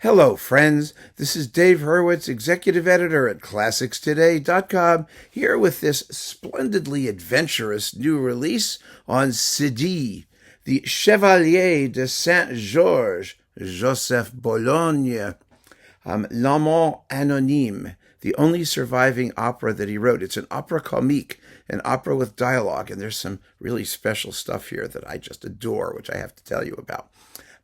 Hello, friends. This is Dave Hurwitz, executive editor at ClassicsToday.com, here with this splendidly adventurous new release on Cedille, the Chevalier de Saint-Georges, Joseph Bologne, L'Amant Anonyme, the only surviving opera that he wrote. It's an opera comique, an opera with dialogue, and there's some really special stuff here that I just adore, which I have to tell you about.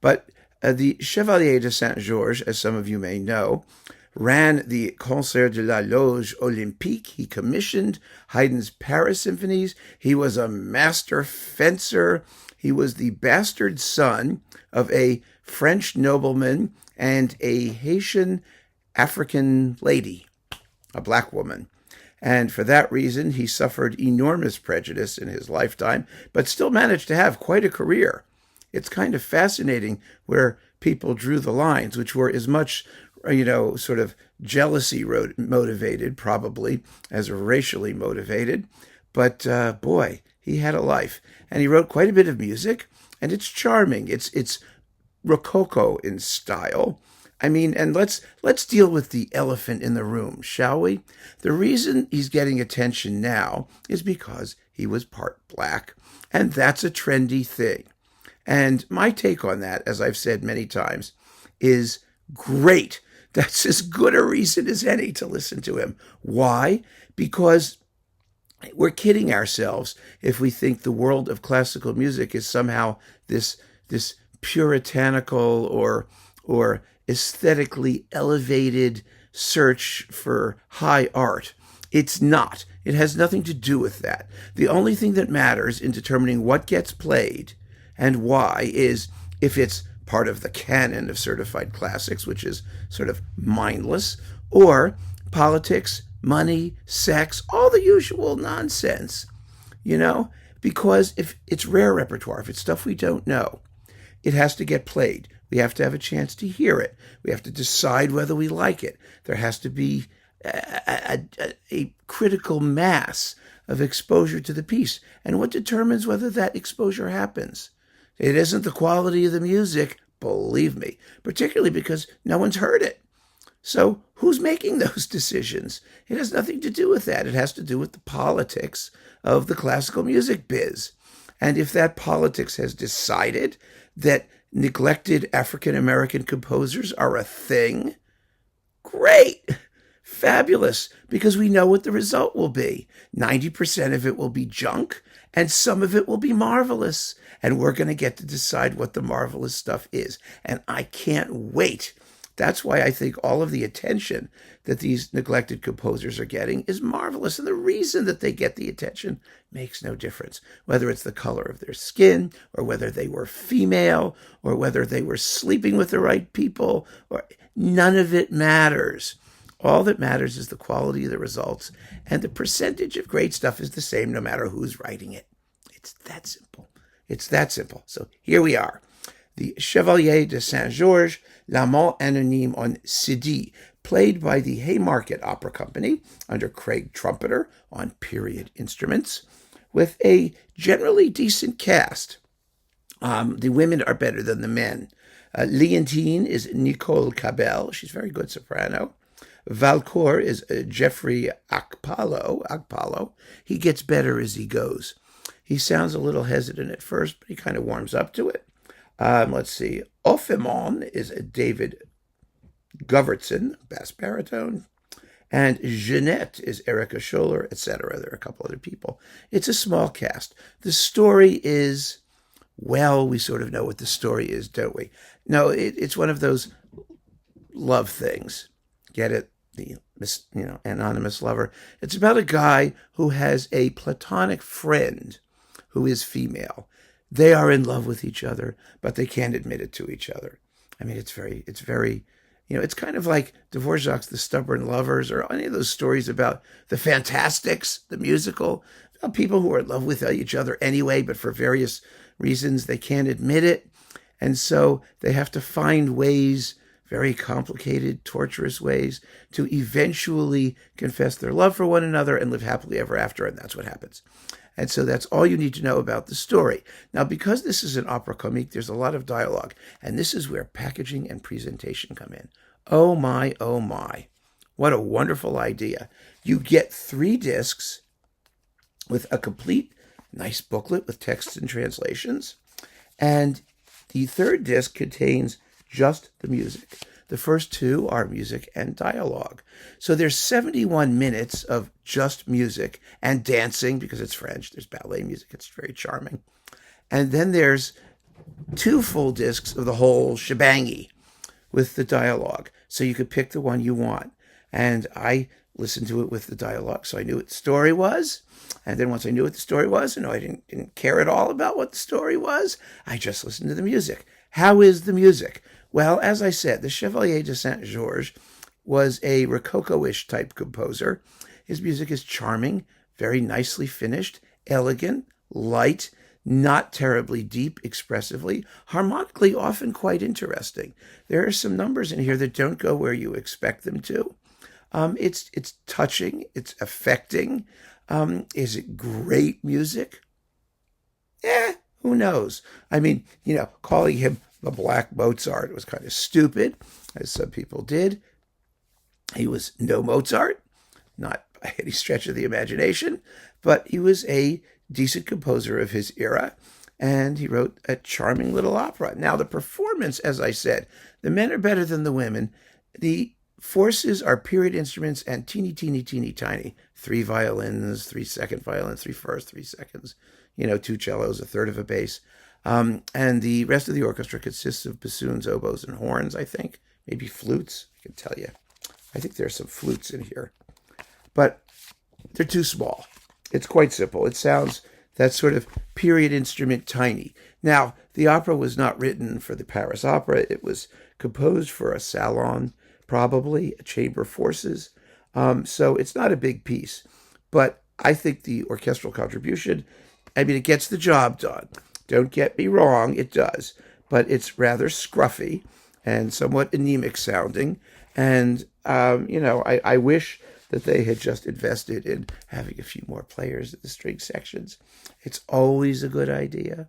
But the Chevalier de Saint-Georges, as some of you may know, ran the Concert de la Loge Olympique. He commissioned Haydn's Paris symphonies. He was a master fencer. He was the bastard son of a French nobleman and a Haitian African lady, a black woman. And for that reason, he suffered enormous prejudice in his lifetime, but still managed to have quite a career. It's kind of fascinating where people drew the lines, which were as much, sort of jealousy motivated, probably, as racially motivated. But boy, he had a life. And he wrote quite a bit of music, and it's charming. It's Rococo in style. I mean, and let's deal with the elephant in the room, shall we? The reason he's getting attention now is because he was part black, and that's a trendy thing. And my take on that, as I've said many times, is great. That's as good a reason as any to listen to him. Why? Because we're kidding ourselves if we think the world of classical music is somehow this puritanical or aesthetically elevated search for high art. It's not. It has nothing to do with that. The only thing that matters in determining what gets played and why is if it's part of the canon of certified classics, which is sort of mindless, or politics, money, sex, all the usual nonsense, because if it's rare repertoire, if it's stuff we don't know, it has to get played. We have to have a chance to hear it. We have to decide whether we like it. There has to be a critical mass of exposure to the piece. And what determines whether that exposure happens? It isn't the quality of the music, believe me, particularly because no one's heard it. So who's making those decisions? It has nothing to do with that. It has to do with the politics of the classical music biz. And if that politics has decided that neglected African-American composers are a thing, great, fabulous, because we know what the result will be. 90% of it will be junk, and some of it will be marvelous. And we're going to get to decide what the marvelous stuff is. And I can't wait. That's why I think all of the attention that these neglected composers are getting is marvelous. And the reason that they get the attention makes no difference, whether it's the color of their skin, or whether they were female, or whether they were sleeping with the right people, or none of it matters. All that matters is the quality of the results, and the percentage of great stuff is the same no matter who's writing it. It's that simple. It's that simple. So here we are. The Chevalier de Saint-Georges, L'Amant Anonyme on Cedille, played by the Haymarket Opera Company under Craig Trompeter on period instruments, with a generally decent cast. The women are better than the men. Leontine is Nicole Cabell. She's a very good soprano. Valcourt is Jeffrey Agpalo. He gets better as he goes. He sounds a little hesitant at first, but he kind of warms up to it. Let's see. Offemon is David Govertson, bass baritone. And Jeanette is Erica Scholler, etc. There are a couple other people. It's a small cast. The story is, well, we sort of know what the story is, don't we? No, it's one of those love things. Get it? The anonymous lover. It's about a guy who has a platonic friend who is female. They are in love with each other, but they can't admit it to each other. I mean, it's very, it's kind of like Dvorak's The Stubborn Lovers, or any of those stories about the Fantastics, the musical, about people who are in love with each other anyway, but for various reasons they can't admit it. And so they have to find ways, very complicated, torturous ways, to eventually confess their love for one another and live happily ever after, and that's what happens. And so that's all you need to know about the story. Now, because this is an opera comique, there's a lot of dialogue. And this is where packaging and presentation come in. Oh my, oh my. What a wonderful idea. You get 3 discs with a complete nice booklet with texts and translations. And the 3rd disc contains just the music. The first 2 are music and dialogue. So there's 71 minutes of just music and dancing, because it's French. There's ballet music. It's very charming. And then there's 2 full discs of the whole shebangy with the dialogue. So you could pick the one you want. And I listened to it with the dialogue, so I knew what the story was. And then once I knew what the story was, I didn't care at all about what the story was, I just listened to the music. How is the music? Well, as I said, the Chevalier de Saint-Georges was a Rococo-ish type composer. His music is charming, very nicely finished, elegant, light, not terribly deep expressively, harmonically often quite interesting. There are some numbers in here that don't go where you expect them to. It's touching, it's affecting. Is it great music? Who knows? I mean, calling him the Black Mozart was kind of stupid, as some people did. He was no Mozart, not by any stretch of the imagination, but he was a decent composer of his era, and he wrote a charming little opera. Now, the performance, as I said, the men are better than the women. The forces are period instruments and teeny, teeny, teeny, tiny. 3 violins, 3 second violins, 3 first, 3 seconds, 2 cellos, a third of a bass. And the rest of the orchestra consists of bassoons, oboes, and horns, I think. Maybe flutes, I can tell you. I think there's some flutes in here. But they're too small. It's quite simple. It sounds that sort of period instrument tiny. Now, the opera was not written for the Paris Opera. It was composed for a salon, probably, a chamber of forces. So it's not a big piece. But I think the orchestral contribution, it gets the job done. Don't get me wrong, it does. But it's rather scruffy and somewhat anemic sounding. And, I wish that they had just invested in having a few more players in the string sections. It's always a good idea.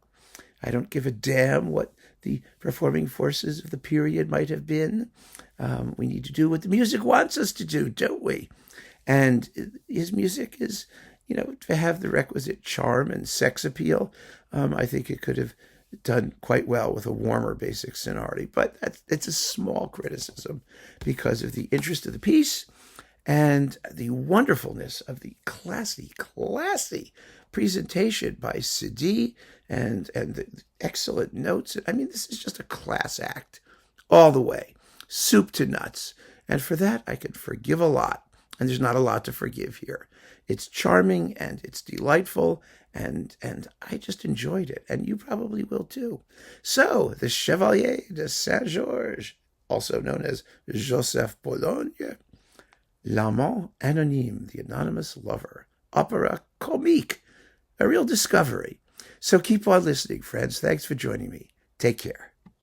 I don't give a damn what the performing forces of the period might have been. We need to do what the music wants us to do, don't we? And his music is, to have the requisite charm and sex appeal. I think it could have done quite well with a warmer basic sonority. But it's a small criticism because of the interest of the piece and the wonderfulness of the classy presentation by Cedille and the excellent notes. This is just a class act all the way, soup to nuts. And for that, I can forgive a lot. And there's not a lot to forgive here. It's charming and it's delightful, and I just enjoyed it. And you probably will too. So, the Chevalier de Saint-Georges, also known as Joseph Bologne, L'Amant Anonyme, the Anonymous Lover, opera comique, a real discovery. So keep on listening, friends. Thanks for joining me. Take care.